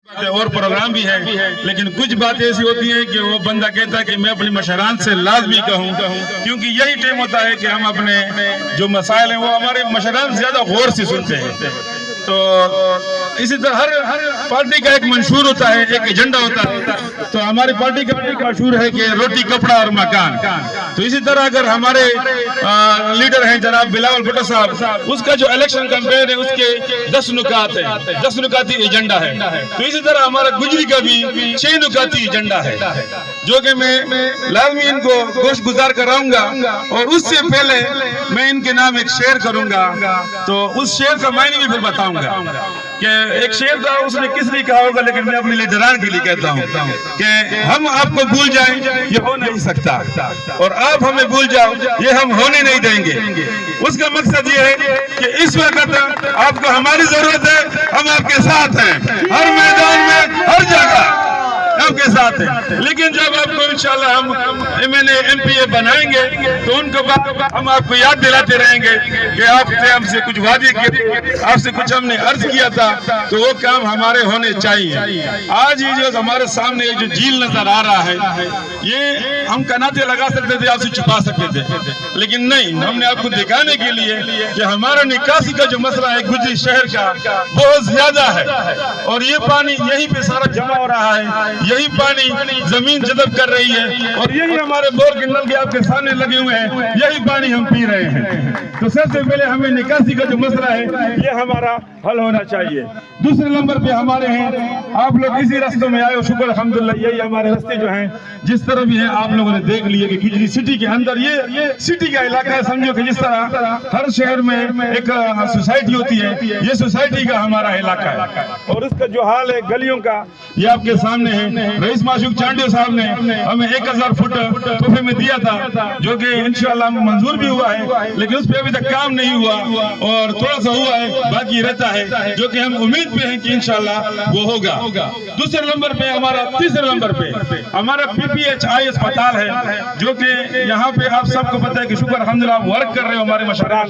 اور پروگرام بھی ہے، لیکن کچھ باتیں ایسی ہوتی ہیں کہ وہ بندہ کہتا ہے کہ میں اپنی مشران سے لازمی کہوں، کیونکہ یہی ٹائم ہوتا ہے کہ ہم اپنے جو مسائل ہیں وہ ہمارے مشران زیادہ غور سے سنتے ہیں۔ تو اسی طرح ہر پارٹی کا ایک منشور ہوتا ہے، ایک ایجنڈا ہوتا ہے۔ تو ہماری پارٹی کا ایک منشور ہے کہ روٹی کپڑا اور مکان۔ تو اسی طرح اگر ہمارے لیڈر ہیں جناب بلاول بھٹو صاحب، اس کا جو الیکشن کیمپین ہے اس کے 10 نکات ہیں، 10 نکاتی ایجنڈا ہے۔ تو اسی طرح ہمارا گجری کا بھی 6 نکاتی ایجنڈا ہے، جو کہ میں لازمی ان کو گوش گزار کراؤں گا، اور اس سے پہلے میں ان کے نام ایک شعر کروں گا۔ تو اس شعر کا معنی بھی پھر بتاؤں گا کہ ایک شعر تھا، اس نے کس لیے کہا ہوگا، لیکن میں اپنے لیڈران کے لیے کہتا ہوں کہ ہم آپ کو بھول جائیں یہ ہو نہیں سکتا، اور آپ ہمیں بھول جاؤ یہ ہم ہونے نہیں دیں گے۔ اس کا مقصد یہ ہے کہ اس وقت آپ کو ہماری ضرورت ہے، ہم آپ کے ساتھ ہیں، ہر میدان میں ہر جگہ آپ کے ساتھ ہیں، لیکن جب آپ کو انشاءاللہ ہم ایم پی اے بنائیں گے تو ان کو ہم آپ کو یاد دلاتے رہیں گے کہ آپ سے ہم سے کچھ وعدے کیے، آپ سے کچھ ہم نے عرض کیا تھا، تو وہ کام ہمارے ہونے چاہیے۔ آج یہ جو ہمارے سامنے جو جھیل نظر آ رہا ہے، یہ ہم کناتے لگا سکتے تھے، آپ سے چھپا سکتے تھے، لیکن نہیں، ہم نے آپ کو دکھانے کے لیے کہ ہمارا نکاسی کا جو مسئلہ ہے گجری شہر کا بہت زیادہ ہے، اور یہ پانی یہیں پہ سارا جمع ہو رہا ہے، یہی پانی زمین جذب کر رہی ہے، اور یہی ہمارے بور کے نل کے آپ کے سامنے لگے ہوئے ہیں، یہی پانی ہم پی رہے ہیں۔ تو سب سے پہلے ہمیں نکاسی کا جو مسئلہ ہے یہ ہمارا حل ہونا چاہیے۔ دوسرے نمبر پہ ہمارے ہیں، آپ لوگ اسی رستوں میں آئے ہو، شکر الحمدللہ، یہی ہمارے رستے جو ہیں جس طرح بھی ہیں آپ لوگوں نے دیکھ لیے کہ گجری سٹی کے اندر یہ سٹی کا علاقہ ہے، سمجھو کہ جس طرح ہر شہر میں ایک سوسائٹی ہوتی ہے، یہ سوسائٹی کا ہمارا علاقہ ہے، اور اس کا جو حال ہے گلیوں کا یہ آپ کے سامنے ہے۔ رئیس معشوق چانڈیو صاحب نے ہمیں 1000 فٹ تحفے میں دیا تھا، جو کہ انشاءاللہ منظور بھی ہوا ہے، لیکن اس پہ ابھی تک کام نہیں ہوا، اور تھوڑا سا ہوا ہے، باقی رہتا ہے، جو کہ ہم امید پہ ہیں کہ انشاءاللہ وہ ہوگا۔ دوسرے نمبر پہ تیسرے نمبر پہ ہمارا PPHI اسپتال ہے، جو کہ یہاں پہ آپ سب کو پتہ ہے کہ شکر الحمدللہ آپ ورک کر رہے ہو ہمارے مشران،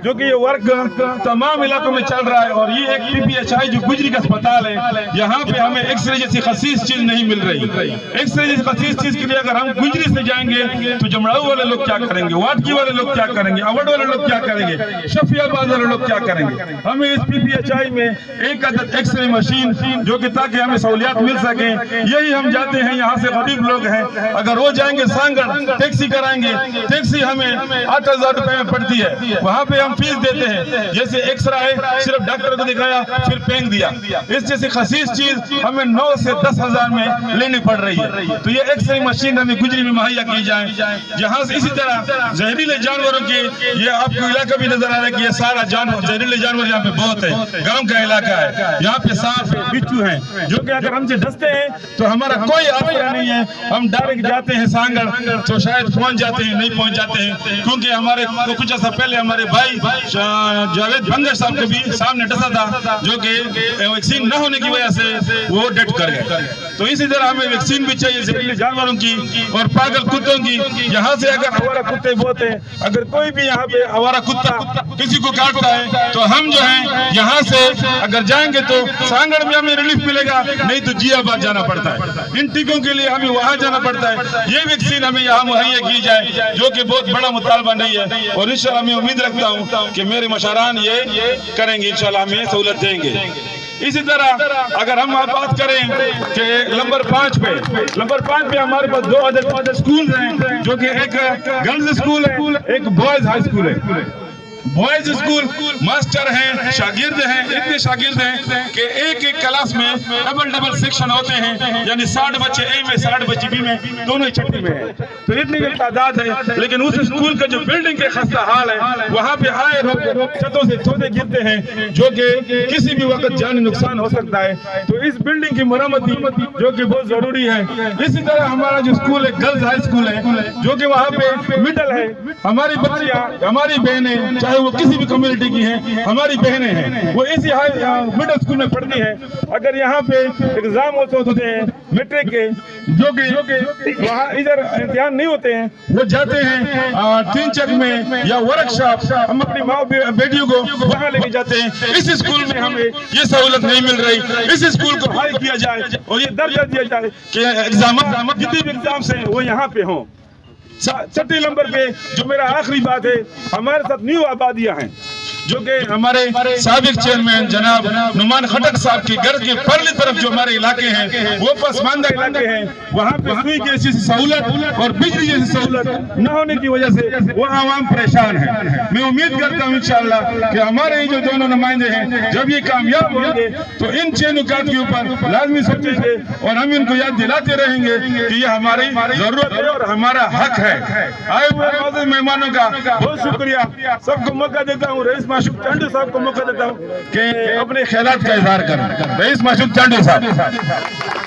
جو کہ یہ ورک تمام علاقوں میں چل رہا ہے، اور یہ ایک PPHI جو گجری کا اسپتال ہے، یہاں پہ ہمیں ایکس رے جیسی خصیص چیز نہیں مل رہی۔ ایکس رے جیسی خصیص چیز کے لیے اگر ہم گجری سے جائیں گے تو جمڑاؤ والے لوگ کیا کریں گے، واٹکی والے لوگ کیا کریں گے، اوڈ والے لوگ کیا کریں گے، شفیع آباد والے لوگ کیا کریں گے۔ ہمیں اس PPHI میں ایک عدد ایکس رے مشین، جو کہ تاکہ ہمیں سہولیات مل سکیں، یہی ہم جاتے ہیں، یہاں سے غریب لوگ ہیں، اگر وہ جائیں گے سانگڑ ٹیکسی کرائیں گے، ٹیکسی ہمیں 8000 روپے میں پڑتی ہے، وہاں پہ ہم فیس دیتے ہیں، جیسے ایکس رے ہے صرف ڈاکٹر کو دکھایا پھر پینگ دیا، اس جیسی خصیص چیز ہمیں 9 سے 10,000 میں لینی پڑ رہی ہے۔ تو یہ ایکس رے مشین ہمیں گجری میں مہیا کی جائے۔ یہاں سے اسی طرح زہریلے جانوروں کی، یہ آپ کو علاقہ بھی نظر آ رہا ہے کہ یہ سارا زہریلے جانور یہاں پہ بہت ہے، گاؤں کا علاقہ ہے، یہاں پہ سانپ ہے، بچھو ہیں، جو کہ اگر ہم سے ڈستے ہیں تو ہمارا کوئی آسرا نہیں ہے، ہم ڈائریکٹ جاتے ہیں سانگڑ تو شاید پہنچ جاتے ہیں، نہیں پہنچ جاتے ہیں، کیونکہ ہمارے کچھ عرصہ پہلے ہمارے بھائی جاوید بنگش صاحب کے بھی سامنے ڈسا تھا، جو کہ ویکسین نہ ہونے کی وجہ سے وہ ڈیٹ کر گئے۔ تو اسی طرح ہمیں ویکسین بھی چاہیے زہریلے جانوروں کی اور پاگل کتوں کی۔ یہاں سے اگر آوارہ کتے بہت ہیں، اگر کوئی بھی یہاں پہ آوارہ کتا کسی کو کاٹتا ہے تو ہم جو ہیں یہاں سے اگر جائیں گے تو سانگڑ میں ہمیں ریلیف ملے گا، نہیں تو جی آباد جانا پڑتا ہے، ان ٹیکوں کے لیے ہمیں وہاں جانا پڑتا ہے۔ یہ ویکسین ہمیں یہاں مہیا کی جائے، جو کہ بہت بڑا مطالبہ نہیں ہے، اور انشاءاللہ میں امید رکھتا ہوں کہ میرے مشران یہ کریں گے، انشاءاللہ ہمیں سہولت دیں گے۔ اسی طرح اگر ہم بات کریں کہ نمبر 5 پہ ہمارے پاس 2 عدد سکول ہیں، جو کہ ایک گرلز سکول ہے، ایک بوائز ہائی سکول ہے۔ بوائز اسکول ماسٹر ہیں، شاگرد ہیں، اتنے شاگرد ہیں کہ ایک کلاس میں ڈبل سیکشن ہوتے ہیں، یعنی 60 بچے اے میں 60 بچے بی میں، دونوں ہی چھٹی میں ہیں، تو اتنی تعداد ہے۔ لیکن اس اسکول کا جو بلڈنگ کے خستہ حال ہے، وہاں پہ آئے چھتوں سے تھودے گرتے ہیں، جو کہ کسی بھی وقت جانی نقصان ہو سکتا ہے، تو اس بلڈنگ کی مرمتی جو کہ بہت ضروری ہے۔ اسی طرح ہمارا جو اسکول ہے گرلز ہائی اسکول ہے، جو کہ وہاں پہ مڈل ہے، ہماری بچیاں، ہماری بہنیں چاہے چاہے وہ کسی بھی کمیونٹی کی ہیں، ہماری بہنیں ہیں، وہ اسی مڈل اسکول میں پڑھتی ہیں. اگر یہاں پہ ایگزام ہوتے ہیں میٹرک کے، جو کہ وہاں ادھر امتحان نہیں ہوتے ہیں، وہ جاتے ہیں 3 چک میں یا ورک شاپ. ہم اپنی ماں بیٹیوں کو وہاں لے کے جاتے ہیں. اس اسکول میں ہمیں یہ سہولت نہیں مل رہی. اس اسکول کو حل کیا جائے اور یہ درجہ دیا جائے کہ ایگزامات جتنے بھی ایگزامس ہیں وہ یہاں پہ ہوں. 6 نمبر پہ جو میرا آخری بات ہے، ہمارے ساتھ نیو آبادیاں ہیں جو کہ ہمارے سابق چیئرمین جناب نعمان خٹک صاحب کے گھر کے پرلی طرف جو ہمارے علاقے ہیں وہ پسماندہ علاقے ہیں. وہاں پہ سوئی کی ایسی سہولت اور بجلی جیسی سہولت نہ ہونے کی وجہ سے وہ عوام پریشان ہیں. میں امید کرتا ہوں انشاءاللہ کہ ہمارے جو دونوں نمائندے ہیں جب یہ کامیاب ہوں گے تو ان 6 نکات کے اوپر لازمی سوچیں گے اور ہم ان کو یاد دلاتے رہیں گے کہ یہ ہماری ضرورت ہے اور ہمارا حق ہے. آئے ہوئے معزز مہمانوں کا بہت شکریہ. سب کو موقع دیتا ہوں، رئیس معشوق چانڈو صاحب کو موقع دیتا ہوں کہ اپنے خیالات کا اظہار کریں. رئیس معشوق چانڈو صاحب.